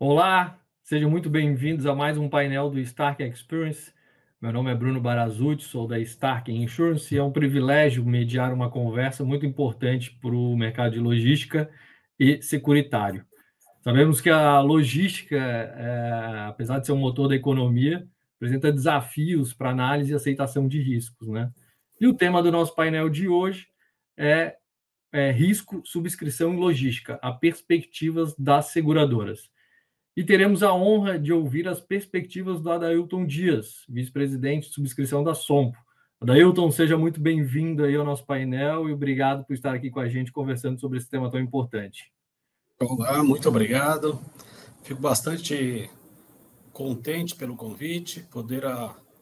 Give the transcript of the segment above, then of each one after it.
Olá, sejam muito bem-vindos a mais um painel do Stark Experience. Meu nome é Bruno Barazzutti, sou da Stark Insurance e é um privilégio mediar uma conversa muito importante para o mercado de logística e securitário. Sabemos que a logística, apesar de ser um motor da economia, apresenta desafios para análise e aceitação de riscos, né? E o tema do nosso painel de hoje é risco, subscrição e logística, as perspectivas das seguradoras. E teremos a honra de ouvir as perspectivas do Adailton Dias, vice-presidente de subscrição da Sompo. Adailton, seja muito bem-vindo aí ao nosso painel e obrigado por estar aqui com a gente conversando sobre esse tema tão importante. Olá, muito obrigado. Fico bastante contente pelo convite, poder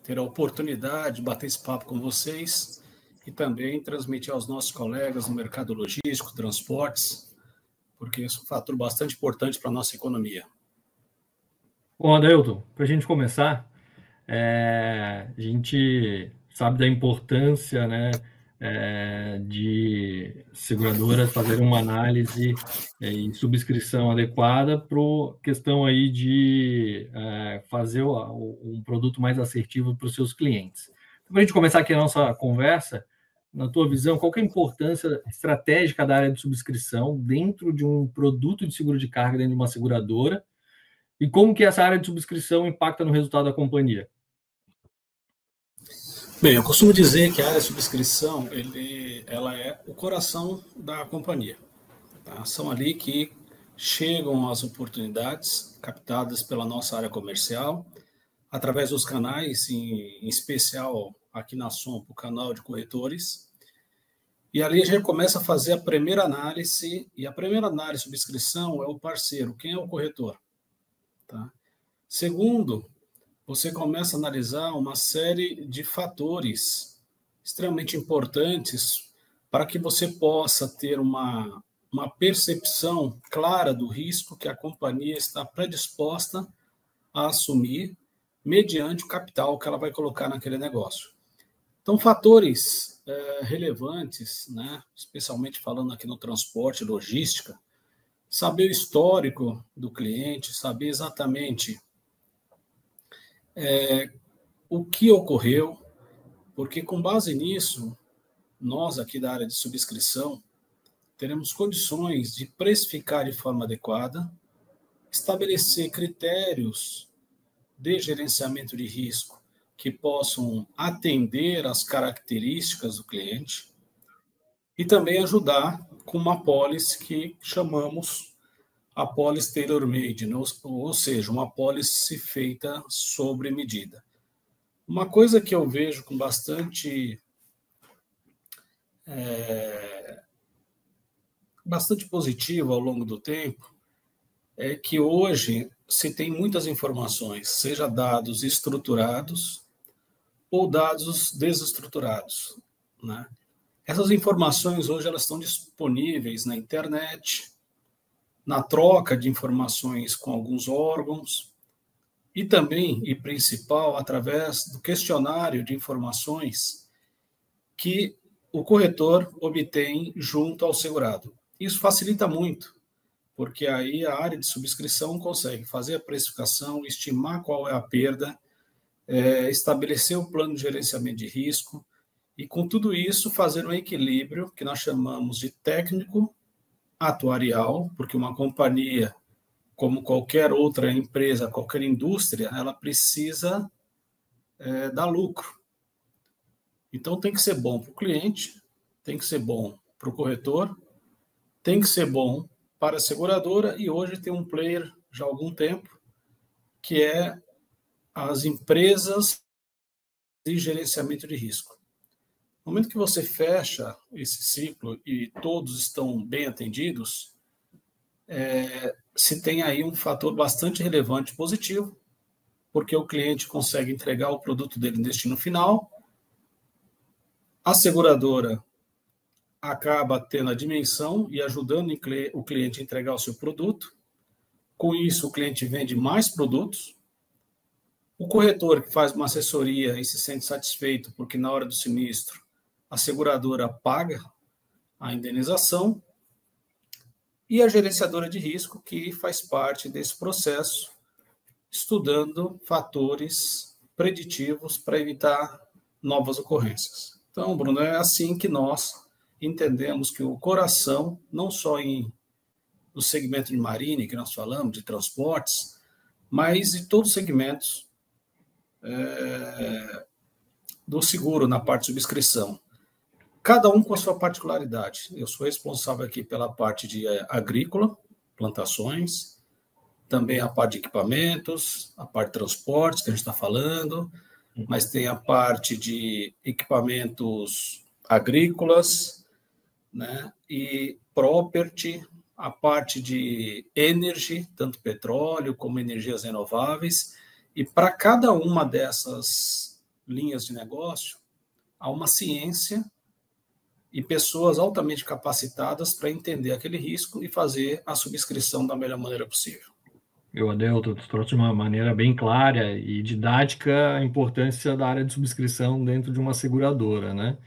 ter a oportunidade de bater esse papo com vocês e também transmitir aos nossos colegas no mercado logístico, transportes, porque isso é um fator bastante importante para a nossa economia. Bom, Adailton, para a gente começar, a gente sabe da importância, né, de seguradoras fazerem uma análise e subscrição adequada para a questão aí de fazer um produto mais assertivo para os seus clientes. Então, para a gente começar aqui a nossa conversa, na tua visão, qual que é a importância estratégica da área de subscrição dentro de um produto de seguro de carga dentro de uma seguradora e como que essa área de subscrição impacta no resultado da companhia? Bem, eu costumo dizer que a área de subscrição ela é o coração da companhia. Tá? São ali que chegam as oportunidades captadas pela nossa área comercial, através dos canais, em especial aqui na Sompo, o canal de corretores. E ali a gente começa a fazer a primeira análise, e a primeira análise de subscrição é o parceiro, quem é o corretor. Tá? Segundo, você começa a analisar uma série de fatores extremamente importantes para que você possa ter uma percepção clara do risco que a companhia está predisposta a assumir mediante o capital que ela vai colocar naquele negócio. Então, fatores relevantes, né, especialmente falando aqui no transporte e logística, saber o histórico do cliente, saber exatamente o que ocorreu, porque com base nisso, nós aqui da área de subscrição teremos condições de precificar de forma adequada, estabelecer critérios de gerenciamento de risco que possam atender às características do cliente e também ajudar com uma policy que chamamos a policy tailor-made, ou seja, uma policy feita sobre medida. Uma coisa que eu vejo com bastante positivo ao longo do tempo é que hoje se tem muitas informações, seja dados estruturados ou dados desestruturados, né? Essas informações hoje elas estão disponíveis na internet, na troca de informações com alguns órgãos e também, e principal, através do questionário de informações que o corretor obtém junto ao segurado. Isso facilita muito, porque aí a área de subscrição consegue fazer a precificação, estimar qual é a perda, estabelecer o plano de gerenciamento de risco e, com tudo isso, fazer um equilíbrio que nós chamamos de técnico atuarial, porque uma companhia, como qualquer outra empresa, qualquer indústria, ela precisa dar lucro. Então, tem que ser bom para o cliente, tem que ser bom para o corretor, tem que ser bom para a seguradora e hoje tem um player já há algum tempo, que é as empresas de gerenciamento de risco. No momento que você fecha esse ciclo e todos estão bem atendidos, se tem aí um fator bastante relevante positivo, porque o cliente consegue entregar o produto dele no destino final, a seguradora acaba tendo a dimensão e ajudando o cliente a entregar o seu produto, com isso o cliente vende mais produtos, o corretor que faz uma assessoria e se sente satisfeito porque na hora do sinistro a seguradora paga a indenização e a gerenciadora de risco, que faz parte desse processo, estudando fatores preditivos para evitar novas ocorrências. Então, Bruno, é assim que nós entendemos que o coração, não só no segmento de marine, que nós falamos, de transportes, mas de todos os segmentos do seguro, na parte de subscrição. Cada um com a sua particularidade. Eu sou responsável aqui pela parte de agrícola, plantações, também a parte de equipamentos, a parte de transportes, que a gente está falando, mas tem a parte de equipamentos agrícolas, né, e property, a parte de energy, tanto petróleo como energias renováveis, e para cada uma dessas linhas de negócio, há uma ciência e pessoas altamente capacitadas para entender aquele risco e fazer a subscrição da melhor maneira possível. Adelto, tu trouxe de uma maneira bem clara e didática a importância da área de subscrição dentro de uma seguradora, né?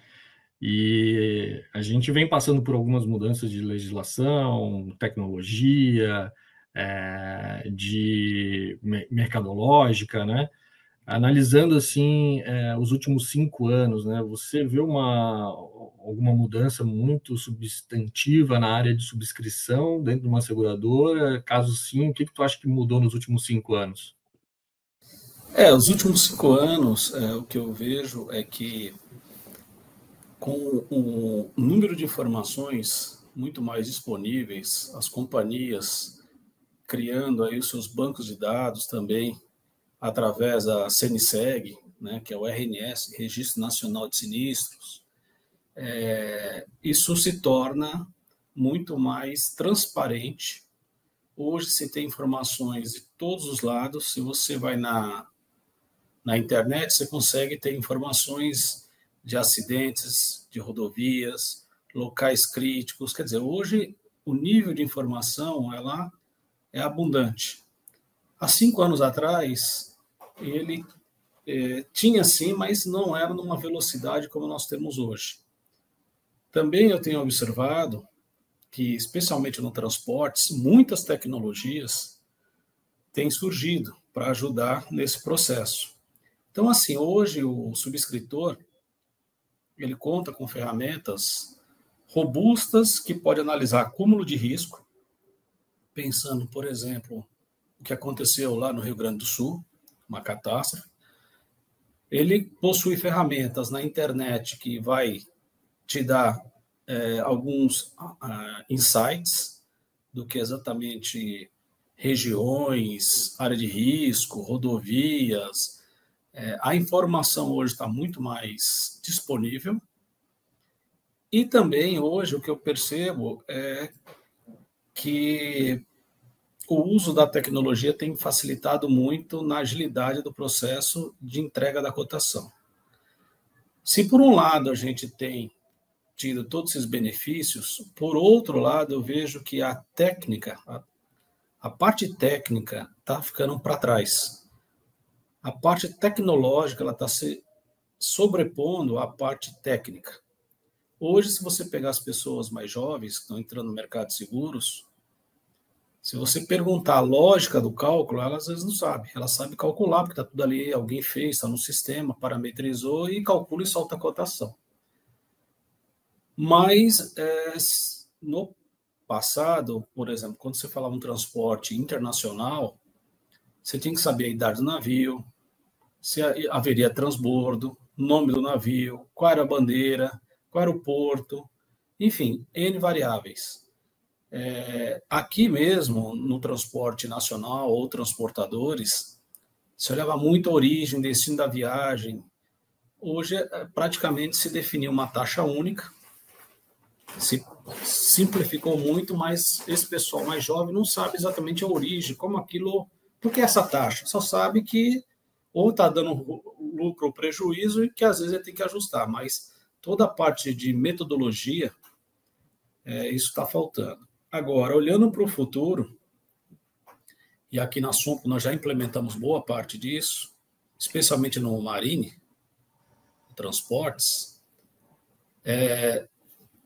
E a gente vem passando por algumas mudanças de legislação, tecnologia, de mercadológica, né? Analisando assim os últimos 5 anos, né? Você vê alguma mudança muito substantiva na área de subscrição dentro de uma seguradora? Caso sim, o que tu acha que mudou nos últimos 5 anos? Os últimos 5 anos, o que eu vejo é que com o número de informações muito mais disponíveis, as companhias criando aí os seus bancos de dados também através da CNSEG, né, que é o RNS, Registro Nacional de Sinistros, isso se torna muito mais transparente. Hoje se tem informações de todos os lados. Se você vai na internet, você consegue ter informações de acidentes, de rodovias, locais críticos. Quer dizer, hoje o nível de informação ela é abundante. Há 5 anos atrás, ele tinha sim, mas não era numa velocidade como nós temos hoje. Também eu tenho observado que, especialmente no transportes, muitas tecnologias têm surgido para ajudar nesse processo. Então, assim, hoje o subscritor ele conta com ferramentas robustas que pode analisar acúmulo de risco, pensando, por exemplo, o que aconteceu lá no Rio Grande do Sul, uma catástrofe. Ele possui ferramentas na internet que vai te dar alguns insights do que exatamente regiões, área de risco, rodovias. A informação hoje está muito mais disponível. E também hoje o que eu percebo é que o uso da tecnologia tem facilitado muito na agilidade do processo de entrega da cotação. Se por um lado a gente tem tido todos esses benefícios, por outro lado eu vejo que a técnica, a parte técnica está ficando para trás. A parte tecnológica ela está se sobrepondo à parte técnica. Hoje, se você pegar as pessoas mais jovens que estão entrando no mercado de seguros, se você perguntar a lógica do cálculo, ela às vezes não sabe. Ela sabe calcular, porque está tudo ali, alguém fez, está no sistema, parametrizou e calcula e solta a cotação. Mas no passado, por exemplo, quando você falava um transporte internacional, você tinha que saber a idade do navio, se haveria transbordo, nome do navio, qual era a bandeira, qual era o porto, enfim, N variáveis. Aqui mesmo, no transporte nacional ou transportadores, se olhava muito a origem, destino da viagem. Hoje, praticamente, se definiu uma taxa única, se simplificou muito, mas esse pessoal mais jovem não sabe exatamente a origem, como aquilo... Por que essa taxa? Só sabe que ou está dando lucro ou prejuízo e que às vezes ele tem que ajustar, mas toda a parte de metodologia, isso está faltando. Agora, olhando para o futuro, e aqui na Sompo nós já implementamos boa parte disso, especialmente no Marine, transportes,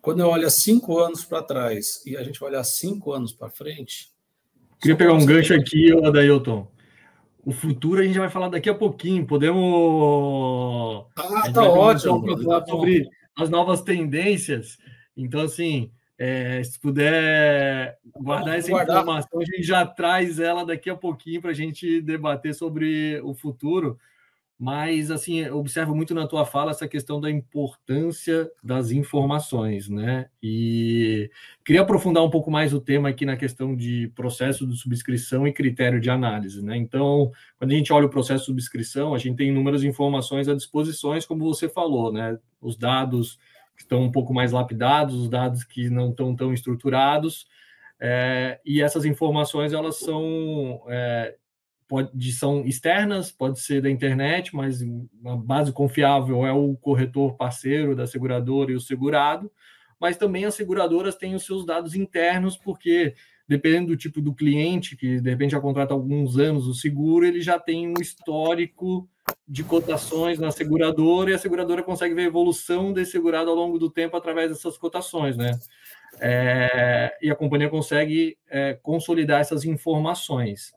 quando eu olho 5 anos para trás e a gente vai olhar 5 anos para frente... Queria pegar um gancho aqui, Adailton. O futuro a gente vai falar daqui a pouquinho. Podemos... a gente tá vai ter um ótimo, pouco brother, tá bom. sobre as novas tendências. Então, assim, se puder guardar essa informação, a gente já traz ela daqui a pouquinho para a gente debater sobre o futuro. Mas, assim, eu observo muito na tua fala essa questão da importância das informações, né? E queria aprofundar um pouco mais o tema aqui na questão de processo de subscrição e critério de análise, né? Então, quando a gente olha o processo de subscrição, a gente tem inúmeras informações à disposição, como você falou, né? Os dados que estão um pouco mais lapidados, os dados que não estão tão estruturados, e essas informações, elas são externas, pode ser da internet, mas uma base confiável é o corretor parceiro da seguradora e o segurado, mas também as seguradoras têm os seus dados internos, porque dependendo do tipo do cliente, que de repente já contrata há alguns anos o seguro, ele já tem um histórico de cotações na seguradora e a seguradora consegue ver a evolução desse segurado ao longo do tempo através dessas cotações, né? E a companhia consegue consolidar essas informações.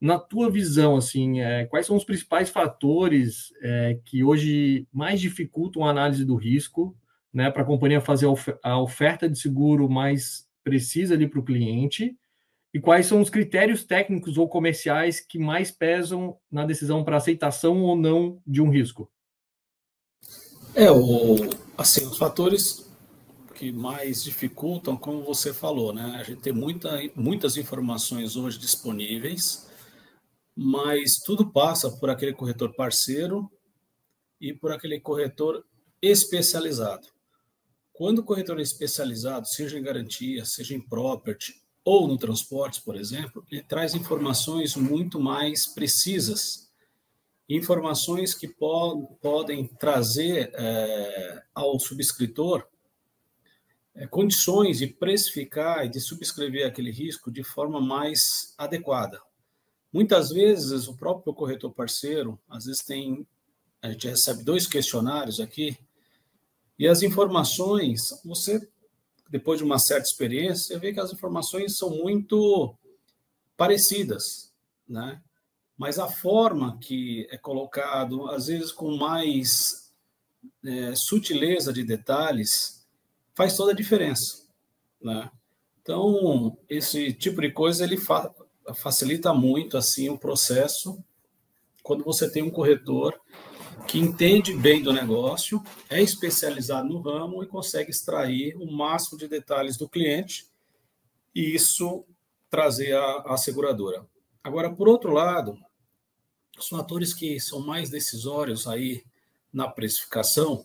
Na tua visão, assim, quais são os principais fatores que hoje mais dificultam a análise do risco, né, para a companhia fazer a oferta de seguro mais precisa ali para o cliente? E quais são os critérios técnicos ou comerciais que mais pesam na decisão para aceitação ou não de um risco? Assim, os fatores que mais dificultam, como você falou, né? A gente tem muitas informações hoje disponíveis, mas tudo passa por aquele corretor parceiro e por aquele corretor especializado. Quando o corretor é especializado, seja em garantia, seja em property ou no transporte, por exemplo, ele traz informações muito mais precisas, informações que podem trazer ao subscritor condições de precificar e de subscrever aquele risco de forma mais adequada. Muitas vezes, o próprio corretor parceiro, às vezes a gente recebe 2 questionários aqui, e as informações, depois de uma certa experiência, você vê que as informações são muito parecidas, né? Mas a forma que é colocado, às vezes com mais sutileza de detalhes, faz toda a diferença, né? Então, esse tipo de coisa, ele facilita muito assim o processo quando você tem um corretor que entende bem do negócio, é especializado no ramo e consegue extrair o máximo de detalhes do cliente e isso trazer a seguradora. Agora, por outro lado, os fatores que são mais decisórios aí na precificação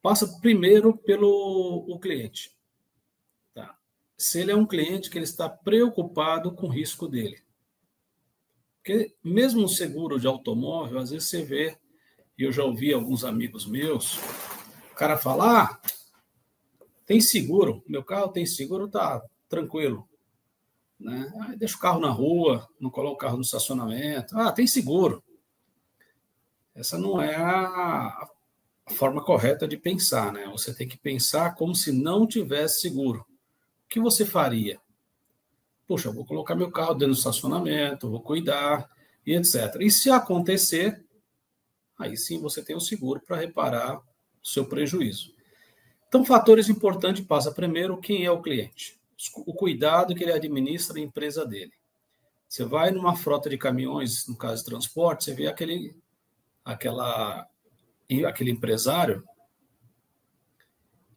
passa primeiro pelo cliente. Tá? Se ele é um cliente que ele está preocupado com o risco dele. Porque mesmo um seguro de automóvel, às vezes você vê, e eu já ouvi alguns amigos meus, o cara fala, tem seguro, meu carro tem seguro, tá tranquilo. Né? Deixa o carro na rua, não coloca o carro no estacionamento. Tem seguro. Essa não é a forma correta de pensar, né? Você tem que pensar como se não tivesse seguro. O que você faria? Poxa, eu vou colocar meu carro dentro do estacionamento, vou cuidar e etc. E se acontecer, aí sim você tem o seguro para reparar o seu prejuízo. Então, fatores importantes passa primeiro quem é o cliente, o cuidado que ele administra a empresa dele. Você vai numa frota de caminhões, no caso de transporte, você vê aquele empresário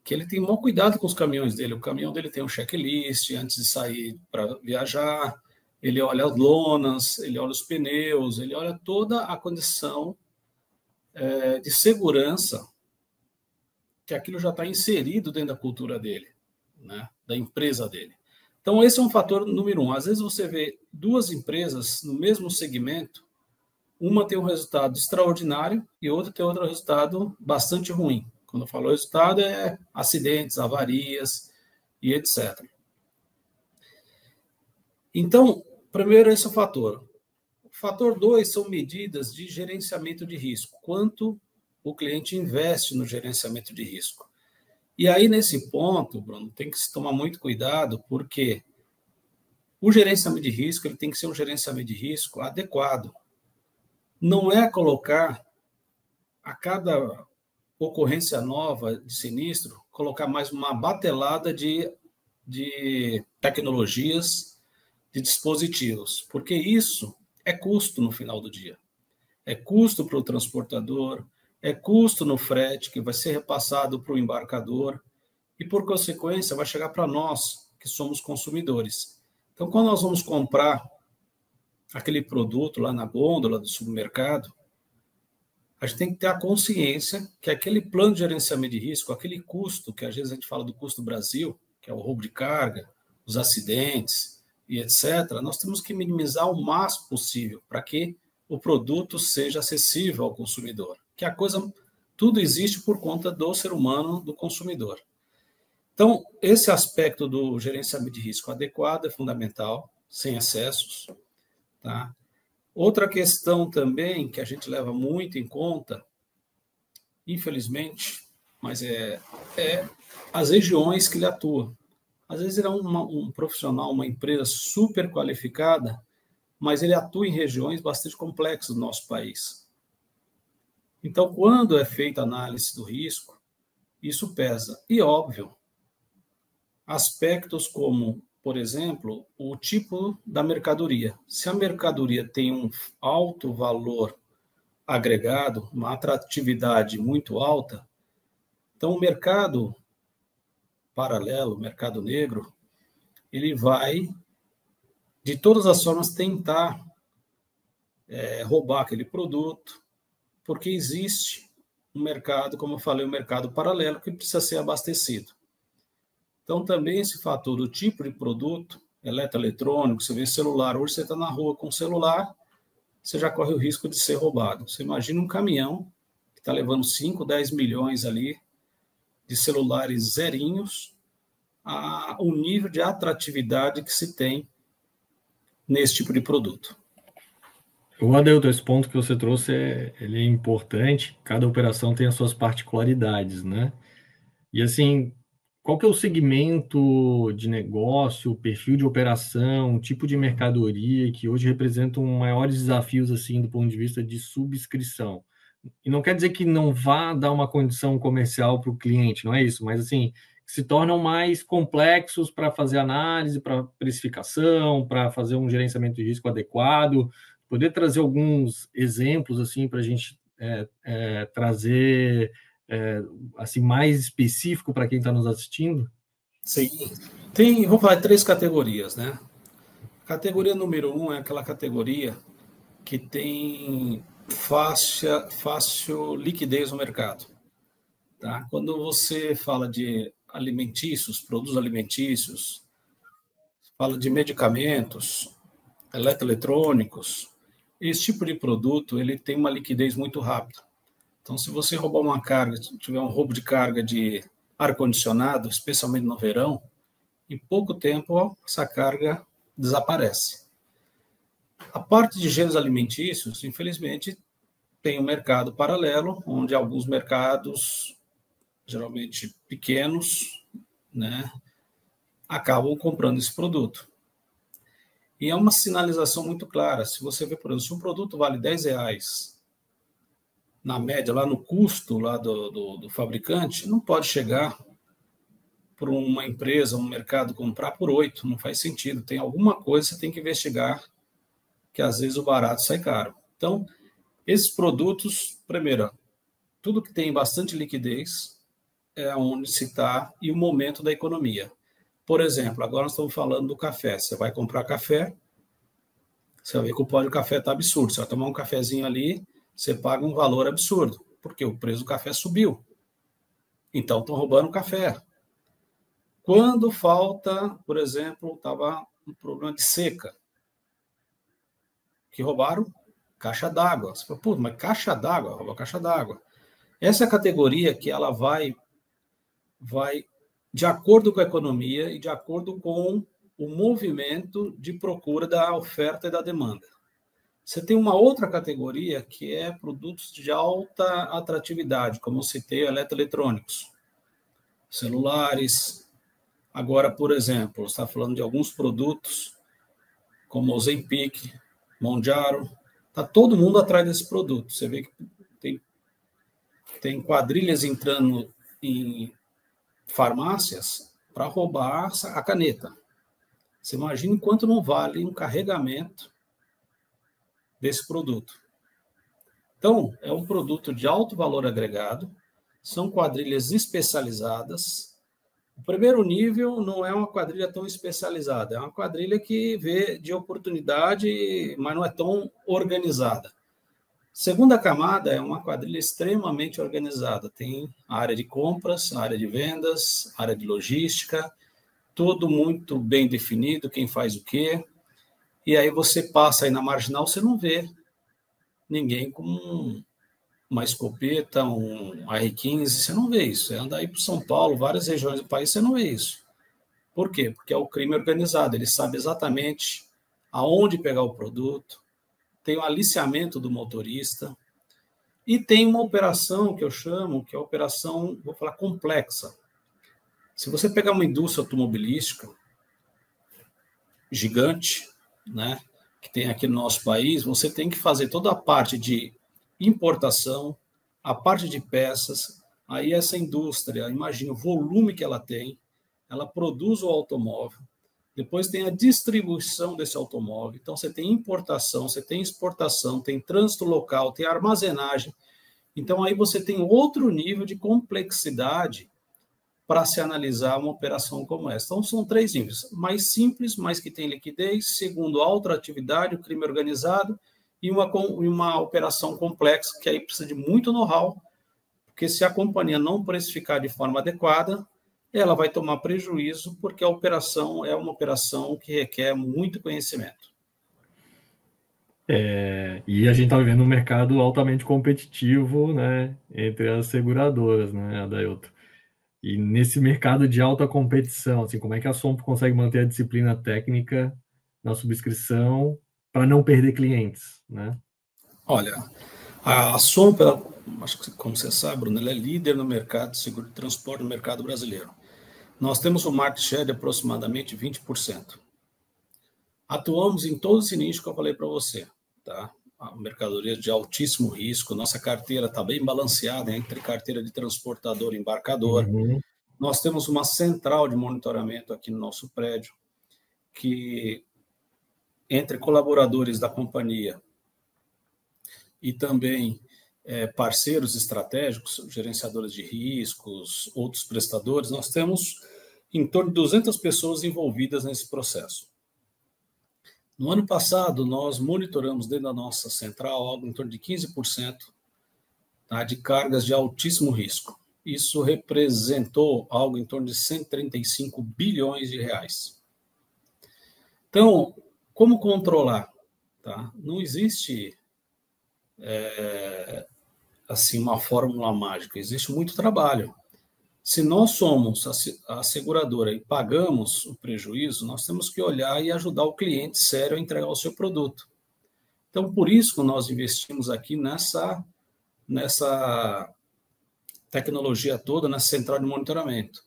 que ele tem maior cuidado com os caminhões dele. O caminhão dele tem um checklist antes de sair para viajar, ele olha as lonas, ele olha os pneus, ele olha toda a condição de segurança, que aquilo já está inserido dentro da cultura dele, né, da empresa dele. Então, esse é um fator número 1. Às vezes você vê 2 empresas no mesmo segmento, uma tem um resultado extraordinário e outra tem outro resultado bastante ruim. Quando eu falo resultado, é acidentes, avarias e etc. Então, primeiro, esse é o fator. O fator 2 são medidas de gerenciamento de risco. Quanto o cliente investe no gerenciamento de risco. E aí, nesse ponto, Bruno, tem que se tomar muito cuidado, porque o gerenciamento de risco ele tem que ser um gerenciamento de risco adequado. Não é colocar a cada ocorrência nova de sinistro, colocar mais uma batelada de tecnologias, de dispositivos, porque isso é custo no final do dia. É custo para o transportador, é custo no frete que vai ser repassado para o embarcador e, por consequência, vai chegar para nós, que somos consumidores. Então, quando nós vamos comprar aquele produto lá na gôndola do supermercado, a gente tem que ter a consciência que aquele plano de gerenciamento de risco, aquele custo, que às vezes a gente fala do custo Brasil, que é o roubo de carga, os acidentes e etc., nós temos que minimizar o máximo possível para que o produto seja acessível ao consumidor. Que a coisa, tudo existe por conta do ser humano, do consumidor. Então, esse aspecto do gerenciamento de risco adequado é fundamental, sem excessos, tá? Outra questão também que a gente leva muito em conta, infelizmente, mas é as regiões que ele atua. Às vezes ele é um profissional, uma empresa super qualificada, mas ele atua em regiões bastante complexas do nosso país. Então, quando é feita a análise do risco, isso pesa. E, óbvio, aspectos como, por exemplo, o tipo da mercadoria. Se a mercadoria tem um alto valor agregado, uma atratividade muito alta, então o mercado paralelo, o mercado negro, ele vai, de todas as formas, tentar roubar aquele produto, porque existe um mercado, como eu falei, um mercado paralelo que precisa ser abastecido. Então, também esse fator do tipo de produto, eletroeletrônico, você vê celular, hoje você está na rua com celular, você já corre o risco de ser roubado. Você imagina um caminhão que está levando 5, 10 milhões ali de celulares zerinhos, o nível de atratividade que se tem nesse tipo de produto. O Adelton, esse ponto que você trouxe ele é importante, cada operação tem as suas particularidades, né? E assim, qual que é o segmento de negócio, perfil de operação, tipo de mercadoria que hoje representam maiores desafios assim do ponto de vista de subscrição? E não quer dizer que não vá dar uma condição comercial para o cliente, não é isso, mas assim, se tornam mais complexos para fazer análise, para precificação, para fazer um gerenciamento de risco adequado. Poder trazer alguns exemplos assim para a gente trazer assim mais específico para quem está nos assistindo? Sim. Vou falar de 3 categorias, né? Categoria número 1 é aquela categoria que tem fácil liquidez no mercado. Tá? Quando você fala de alimentícios, produtos alimentícios, fala de medicamentos, eletroeletrônicos, esse tipo de produto ele tem uma liquidez muito rápida. Então, se você roubar uma carga, se tiver um roubo de carga de ar-condicionado, especialmente no verão, em pouco tempo essa carga desaparece. A parte de gêneros alimentícios, infelizmente, tem um mercado paralelo, onde alguns mercados, geralmente pequenos, né, acabam comprando esse produto. E é uma sinalização muito clara. Se você vê, por exemplo, se um produto vale R$10, na média, lá no custo lá do fabricante, não pode chegar para uma empresa, um mercado, comprar por 8, não faz sentido. Tem alguma coisa que você tem que investigar, que às vezes o barato sai caro. Então, esses produtos, primeiro, tudo que tem bastante liquidez é onde se está e o momento da economia. Por exemplo, agora nós estamos falando do café. Você vai comprar café, você vai ver que o pó de café está absurdo. Você vai tomar um cafezinho ali, você paga um valor absurdo, porque o preço do café subiu. Então, estão roubando o café. Quando falta, por exemplo, estava um problema de seca, que roubaram caixa d'água. Você fala, pô, mas caixa d'água, roubou caixa d'água. Essa é a categoria que ela vai de acordo com a economia e de acordo com o movimento de procura da oferta e da demanda. Você tem uma outra categoria que é produtos de alta atratividade, como eu citei, eletroeletrônicos. celulares. Agora, por exemplo, você está falando de alguns produtos, como o Ozempic, Mounjaro, está todo mundo atrás desse produto. Você vê que tem quadrilhas entrando em farmácias para roubar a caneta. Você imagina quanto não vale um carregamento desse produto. Então, é um produto de alto valor agregado, são quadrilhas especializadas. O primeiro nível não é uma quadrilha tão especializada, é uma quadrilha que vê de oportunidade, mas não é tão organizada. Segunda camada é uma quadrilha extremamente organizada, tem a área de compras, a área de vendas, a área de logística, tudo muito bem definido, quem faz o quê. E aí você passa aí na marginal, você não vê ninguém com uma escopeta, um R15, você não vê isso. Você anda aí para São Paulo, várias regiões do país, você não vê isso. Por quê? Porque é o crime organizado, ele sabe exatamente aonde pegar o produto, tem o aliciamento do motorista e tem uma operação que eu chamo, que é a operação, vou falar, complexa. Se você pegar uma indústria automobilística gigante, né, que tem aqui no nosso país, você tem que fazer toda a parte de importação, a parte de peças, aí essa indústria, imagina o volume que ela tem, ela produz o automóvel, depois tem a distribuição desse automóvel, então você tem importação, você tem exportação, tem trânsito local, tem armazenagem, então aí você tem outro nível de complexidade para se analisar uma operação como essa. Então, são 3 níveis. Mais simples, mas que tem liquidez. Segundo, alta atividade, o crime organizado. E uma operação complexa, que aí precisa de muito know-how, porque se a companhia não precificar de forma adequada, ela vai tomar prejuízo, porque a operação é uma operação que requer muito conhecimento. E a gente está vivendo um mercado altamente competitivo, né, entre as seguradoras, né, Adailton? E nesse mercado de alta competição, assim, como é que a Sompo consegue manter a disciplina técnica na subscrição para não perder clientes, né? Olha, a Sompo, acho que como você sabe, Bruno, ela é líder no mercado de seguro de transporte no mercado brasileiro. Nós temos um market share de aproximadamente 20%. Atuamos em todo esse nicho que eu falei para você, tá? A mercadoria de altíssimo risco, nossa carteira está bem balanceada entre carteira de transportador e embarcador. Uhum. Nós temos uma central de monitoramento aqui no nosso prédio, que entre colaboradores da companhia e também parceiros estratégicos, gerenciadores de riscos, outros prestadores, nós temos em torno de 200 pessoas envolvidas nesse processo. No ano passado, nós monitoramos dentro da nossa central algo em torno de 15%, tá, de cargas de altíssimo risco. Isso representou algo em torno de 135 bilhões de reais. Então, como controlar? Tá? Não existe assim uma fórmula mágica, existe muito trabalho. Se nós somos a seguradora e pagamos o prejuízo, nós temos que olhar e ajudar o cliente sério a entregar o seu produto. Então, por isso que nós investimos aqui nessa tecnologia toda, nessa central de monitoramento.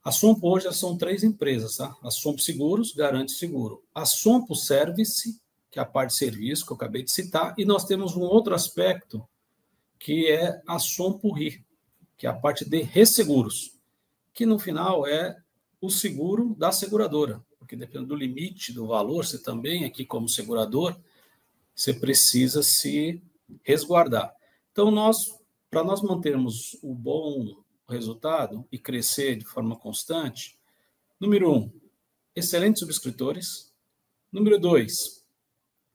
A Sompo hoje são 3 empresas, tá? A Sompo Seguros, garante seguro. A Sompo Service, que é a parte de serviço que eu acabei de citar, e nós temos um outro aspecto, que é a Sompo Re, que é a parte de resseguros, que no final é o seguro da seguradora, porque dependendo do limite do valor, você também aqui como segurador, você precisa se resguardar. Então, para nós mantermos o bom resultado e crescer de forma constante, número 1, excelentes subscritores. Número 2,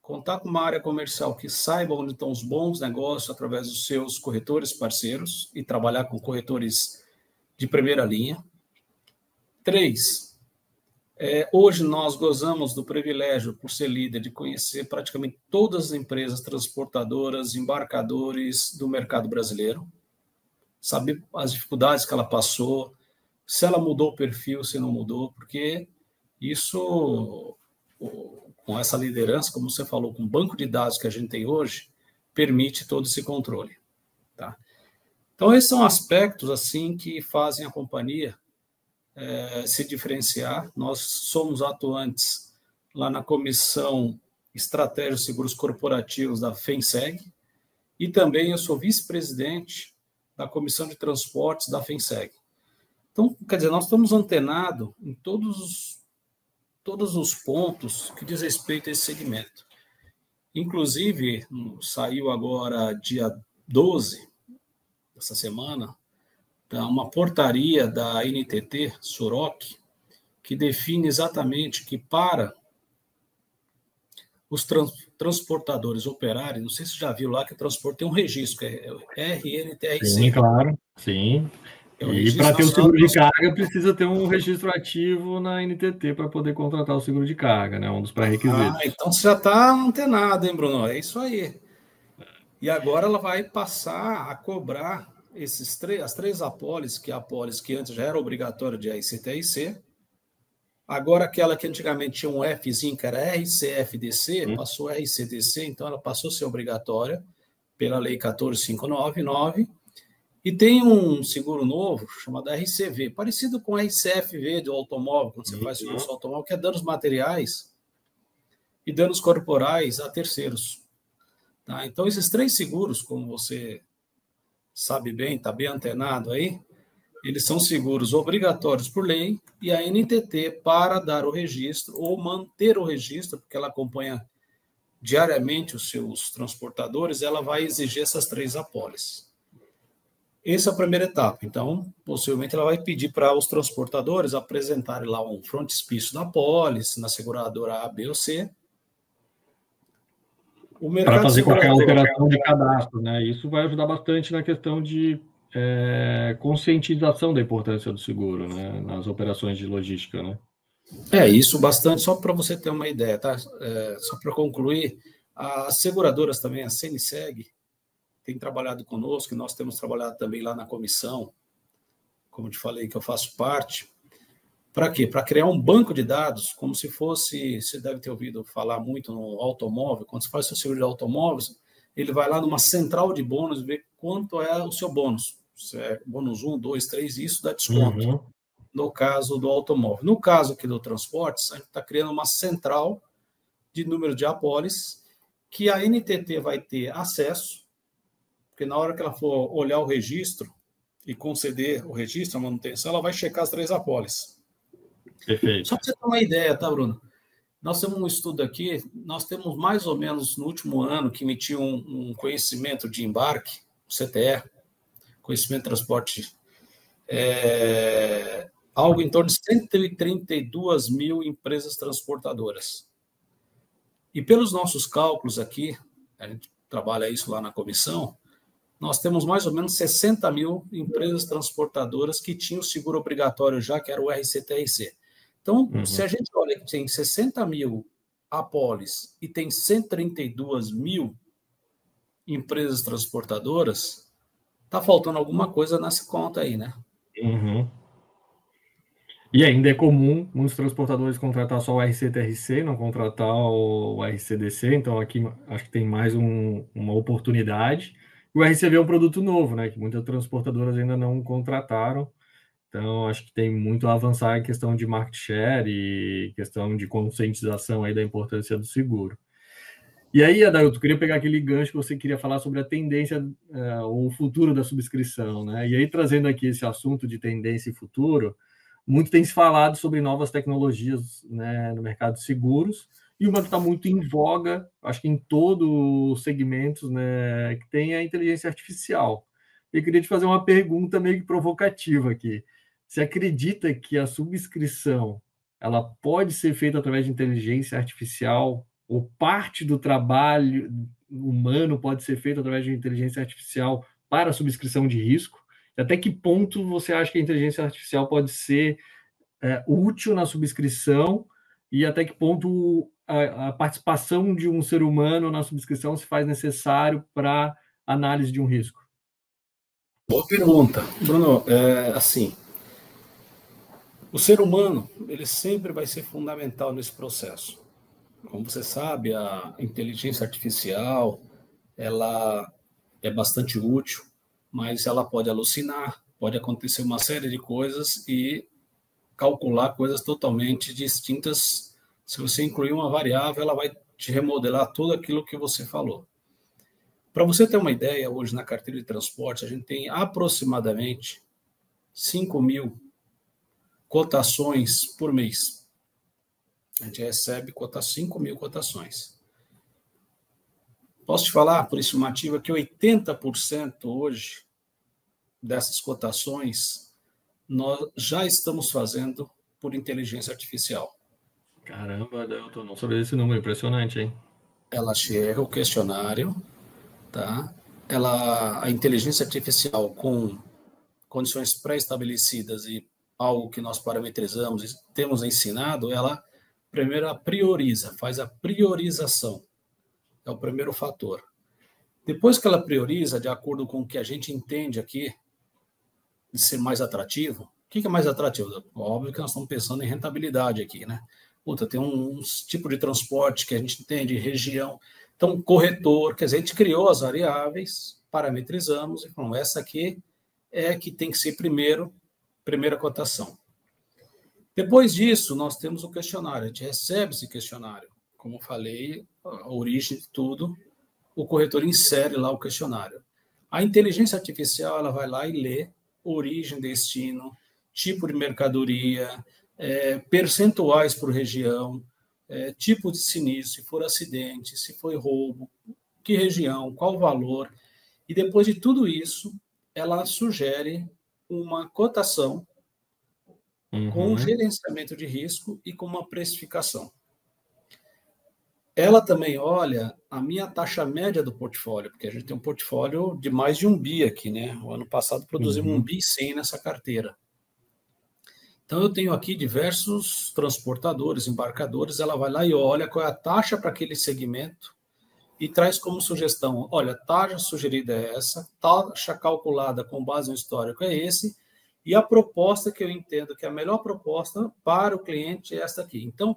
contar com uma área comercial que saiba onde estão os bons negócios através dos seus corretores parceiros e trabalhar com corretores de primeira linha. 3, hoje nós gozamos do privilégio, por ser líder, de conhecer praticamente todas as empresas transportadoras, embarcadores do mercado brasileiro, saber as dificuldades que ela passou, se ela mudou o perfil, se não mudou, porque isso, com essa liderança, como você falou, com o banco de dados que a gente tem hoje, permite todo esse controle. Tá? Então, esses são aspectos assim que fazem a companhia se diferenciar. Nós somos atuantes lá na Comissão Estratégia de Seguros Corporativos da FENSEG e também eu sou vice-presidente da Comissão de Transportes da FENSEG. Então, quer dizer, nós estamos antenados em todos os pontos que diz respeito a esse segmento. Inclusive, saiu agora, dia 12 dessa semana, uma portaria da NTT, Suroc, que define exatamente que para os transportadores operarem, não sei se você já viu lá que o transporte tem um registro, que é RNTRC. Sim, claro, sim. É o E para Registro ter o Nacional seguro de de carga, precisa ter um registro ativo na NTT para poder contratar o seguro de carga, né? Um dos pré-requisitos. Então você já está antenado, hein, Bruno? É isso aí. E agora ela vai passar a cobrar as três apólices, que é a apólice que antes já era obrigatória de RCTRC, agora aquela que antigamente tinha um Fzinho, que era RCFDC, passou a RCDC, então ela passou a ser obrigatória pela Lei 14.599, e tem um seguro novo chamado RCV, parecido com o RCFV do automóvel, quando você faz seguro do automóvel, que é danos materiais e danos corporais a terceiros. Tá? Então, esses três seguros, como você sabe bem, está bem antenado aí, eles são seguros obrigatórios por lei e a NTT, para dar o registro ou manter o registro, porque ela acompanha diariamente os seus transportadores, ela vai exigir essas três apólices. Essa é a primeira etapa. Então, possivelmente, ela vai pedir para os transportadores apresentarem lá um frontispício da apólice, na seguradora A, B ou C. Para fazer qualquer alteração de cadastro, né? Isso vai ajudar bastante na questão de conscientização da importância do seguro, né? Nas operações de logística, né? Isso bastante, só para você ter uma ideia, tá? Só para concluir, as seguradoras também, a CNSEG, tem trabalhado conosco, e nós temos trabalhado também lá na comissão, como te falei, que eu faço parte. Para quê? Para criar um banco de dados, como se fosse, você deve ter ouvido falar muito no automóvel, quando você faz seu seguro de automóveis, ele vai lá numa central de bônus e vê quanto é o seu bônus. Se é bônus 1, 2, 3, isso dá desconto, no caso do automóvel. No caso aqui do transportes, a gente está criando uma central de número de apólices que a NTT vai ter acesso, porque na hora que ela for olhar o registro e conceder o registro, a manutenção, ela vai checar as três apólices. Perfeito. Só para você ter uma ideia, tá, Bruno? Nós temos um estudo aqui, nós temos mais ou menos no último ano que emitiu um conhecimento de embarque, CTE, conhecimento de transporte, algo em torno de 132 mil empresas transportadoras. E pelos nossos cálculos aqui, a gente trabalha isso lá na comissão, nós temos mais ou menos 60 mil empresas transportadoras que tinham seguro obrigatório já, que era o RCTRC. Então, se a gente olha que tem 60 mil apólices e tem 132 mil empresas transportadoras, está faltando alguma coisa nessa conta aí, né? E ainda é comum muitos transportadores contratar só o RCTRC, não contratar o RCDC, então aqui acho que tem mais uma oportunidade. O RCV é um produto novo, né, que muitas transportadoras ainda não contrataram, então acho que tem muito a avançar em questão de market share e questão de conscientização aí da importância do seguro. E aí, Adailto, eu queria pegar aquele gancho que você queria falar sobre a tendência, ou o futuro da subscrição, né? E aí, trazendo aqui esse assunto de tendência e futuro, muito tem se falado sobre novas tecnologias, né, no mercado de seguros, e uma que está muito em voga, acho que em todos os segmentos, né, que tem a inteligência artificial. Eu queria te fazer uma pergunta meio que provocativa aqui. Você acredita que a subscrição ela pode ser feita através de inteligência artificial, ou parte do trabalho humano pode ser feito através de inteligência artificial para a subscrição de risco? Até que ponto você acha que a inteligência artificial pode ser útil na subscrição e até que ponto a participação de um ser humano na subscrição se faz necessário para análise de um risco? Boa pergunta. Bruno, assim, o ser humano, ele sempre vai ser fundamental nesse processo. Como você sabe, a inteligência artificial, ela é bastante útil, mas ela pode alucinar, pode acontecer uma série de coisas e calcular coisas totalmente distintas. Se você incluir uma variável, ela vai te remodelar tudo aquilo que você falou. Para você ter uma ideia, hoje na carteira de transporte, a gente tem aproximadamente 5.000 cotações por mês. A gente recebe 5.000 cotações. Posso te falar, por estimativa, que 80% hoje dessas cotações nós já estamos fazendo por inteligência artificial. Caramba, eu não sabia desse número, impressionante, hein? Ela chega o questionário, tá? A inteligência artificial com condições pré-estabelecidas e algo que nós parametrizamos e temos ensinado, ela primeiro prioriza, faz a priorização. É o primeiro fator. Depois que ela prioriza, de acordo com o que a gente entende aqui, de ser mais atrativo, o que é mais atrativo? Óbvio que nós estamos pensando em rentabilidade aqui, né? Puta, tem um tipo de transporte que a gente entende, região. Então, corretor, quer dizer, a gente criou as variáveis, parametrizamos e falamos, essa aqui é que tem que ser primeira cotação. Depois disso, nós temos o questionário, a gente recebe esse questionário. Como eu falei, a origem de tudo, o corretor insere lá o questionário. A inteligência artificial ela vai lá e lê origem, destino, tipo de mercadoria, percentuais por região, tipo de sinistro, se for acidente, se foi roubo, que região, qual valor. E depois de tudo isso, ela sugere uma cotação com gerenciamento de risco e com uma precificação. Ela também olha a minha taxa média do portfólio, porque a gente tem um portfólio de mais de 1 bi aqui, né? O ano passado produzimos 1 bi 100 nessa carteira. Então, eu tenho aqui diversos transportadores, embarcadores, ela vai lá e olha qual é a taxa para aquele segmento e traz como sugestão, olha, a taxa sugerida é essa, taxa calculada com base no histórico é esse, e a proposta que eu entendo que é a melhor proposta para o cliente é esta aqui. Então,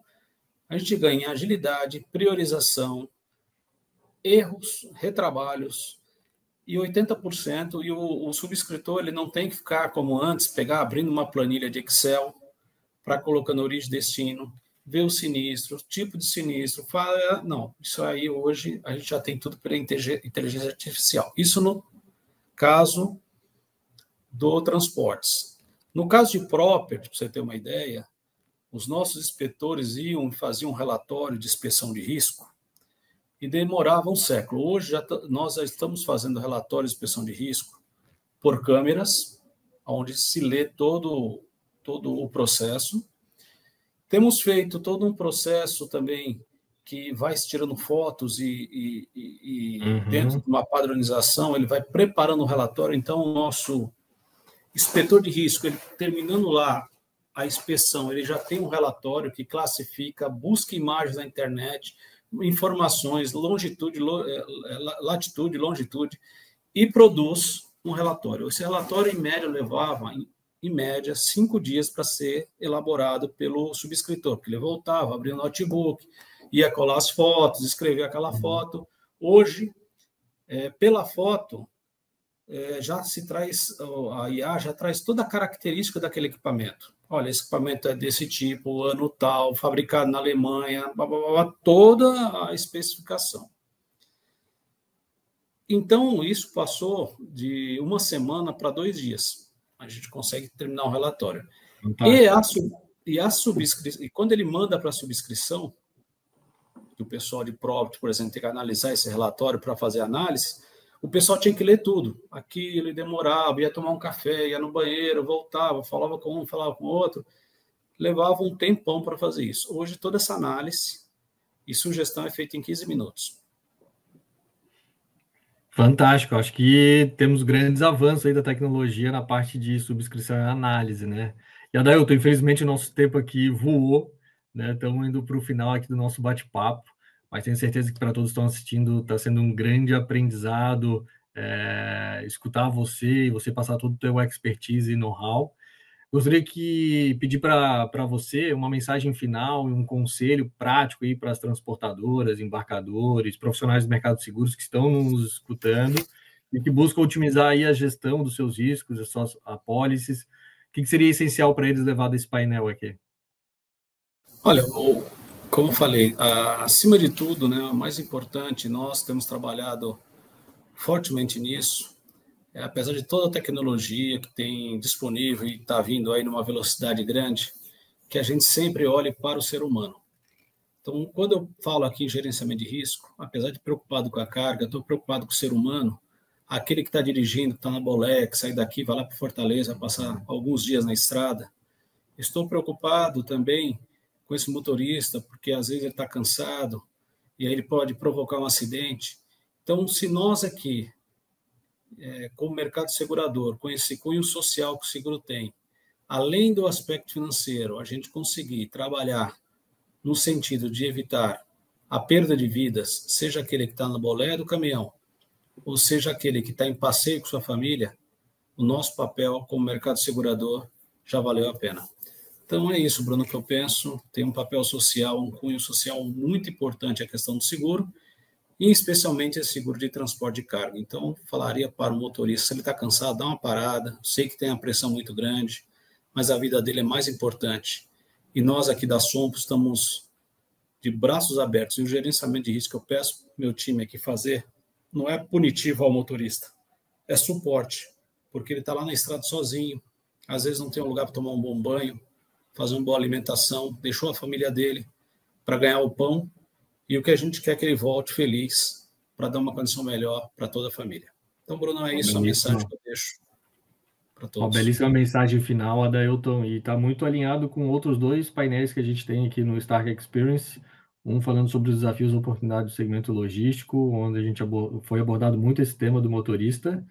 a gente ganha agilidade, priorização, erros, retrabalhos, e 80%, e o subscritor ele não tem que ficar como antes, abrindo uma planilha de Excel para colocando origem e destino, ver o sinistro, tipo de sinistro, não, isso aí hoje a gente já tem tudo pela inteligência artificial. Isso no caso do transportes. No caso de property, para você ter uma ideia, os nossos inspetores iam e faziam um relatório de inspeção de risco e demorava um século. Hoje nós já estamos fazendo relatório de inspeção de risco por câmeras, onde se lê todo o processo. Temos feito todo um processo também que vai tirando fotos e dentro de uma padronização, ele vai preparando o relatório. Então, o nosso inspetor de risco, ele terminando lá a inspeção, ele já tem um relatório que classifica, busca imagens na internet, informações, latitude, longitude, e produz um relatório. Esse relatório, em média, levava, em média, 5 dias para ser elaborado pelo subscritor, porque ele voltava, abria o notebook, ia colar as fotos, escrever aquela foto. Hoje, pela foto, já se traz, a IA já traz toda a característica daquele equipamento. Olha, esse equipamento é desse tipo, ano tal, fabricado na Alemanha, toda a especificação. Então, isso passou de 1 semana para 2 dias. A gente consegue terminar um relatório. E quando ele manda para a subscrição, que o pessoal de Property, por exemplo, tem que analisar esse relatório para fazer análise, o pessoal tinha que ler tudo. Aquilo, ele demorava, ia tomar um café, ia no banheiro, voltava, falava com um, falava com o outro. Levava um tempão para fazer isso. Hoje, toda essa análise e sugestão é feita em 15 minutos. Fantástico. Acho que temos grandes avanços aí da tecnologia na parte de subscrição e análise, né? E, Adailton, infelizmente, o nosso tempo aqui voou, né? Estamos indo para o final aqui do nosso bate-papo, mas tenho certeza que para todos que estão assistindo está sendo um grande aprendizado escutar você e você passar todo o teu expertise e know-how. Gostaria que pedir para você uma mensagem final e um conselho prático aí para as transportadoras, embarcadores, profissionais do mercado de seguros que estão nos escutando e que buscam otimizar aí a gestão dos seus riscos, as suas apólices. O que seria essencial para eles levar desse painel aqui? Olha, como eu falei, acima de tudo, né, o mais importante, nós temos trabalhado fortemente nisso, apesar de toda a tecnologia que tem disponível e está vindo aí numa velocidade grande, que a gente sempre olhe para o ser humano. Então, quando eu falo aqui em gerenciamento de risco, apesar de preocupado com a carga, estou preocupado com o ser humano, aquele que está dirigindo, está na bolé, que sai daqui, vai lá para Fortaleza, passar alguns dias na estrada. Estou preocupado também com esse motorista, porque às vezes ele está cansado e aí ele pode provocar um acidente. Então, se nós aqui, como mercado segurador, com esse cunho social que o seguro tem, além do aspecto financeiro, a gente conseguir trabalhar no sentido de evitar a perda de vidas, seja aquele que está na bolé do caminhão, ou seja aquele que está em passeio com sua família, o nosso papel como mercado segurador já valeu a pena. Então é isso, Bruno, que eu penso. Tem um papel social, um cunho social muito importante a questão do seguro, e especialmente esse seguro de transporte de carga. Então, falaria para o motorista, se ele está cansado, dá uma parada, sei que tem a pressão muito grande, mas a vida dele é mais importante. E nós aqui da Sompo estamos de braços abertos. E o gerenciamento de risco que eu peço meu time aqui fazer não é punitivo ao motorista, é suporte, porque ele está lá na estrada sozinho, às vezes não tem um lugar para tomar um bom banho, fazer uma boa alimentação, deixou a família dele para ganhar o pão, e o que a gente quer é que ele volte feliz para dar uma condição melhor para toda a família. Então, Bruno, é isso a mensagem que eu deixo para todos. Uma belíssima mensagem final, Adailton, e está muito alinhado com outros dois painéis que a gente tem aqui no Stark Experience, um falando sobre os desafios e oportunidades do segmento logístico, onde a gente foi abordado muito esse tema do motorista,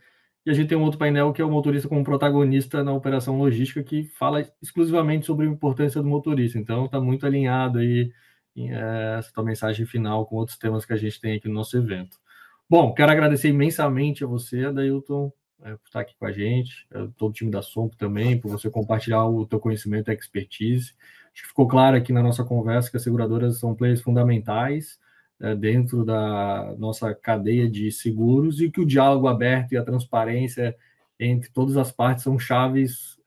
e a gente tem um outro painel que é o motorista como protagonista na operação logística, que fala exclusivamente sobre a importância do motorista. Então, está muito alinhado aí essa tua mensagem final com outros temas que a gente tem aqui no nosso evento. Bom, quero agradecer imensamente a você, Adailton, por estar aqui com a gente, todo o time da Sompo também, por você compartilhar o teu conhecimento e expertise. Acho que ficou claro aqui na nossa conversa que as seguradoras são players fundamentais dentro da nossa cadeia de seguros e que o diálogo aberto e a transparência entre todas as partes são chaves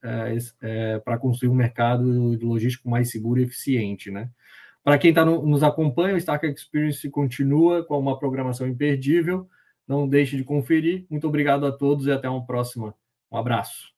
para construir um mercado logístico mais seguro e eficiente, né? Para quem nos acompanha, o Stark Experience continua com uma programação imperdível. Não deixe de conferir. Muito obrigado a todos e até uma próxima. Um abraço.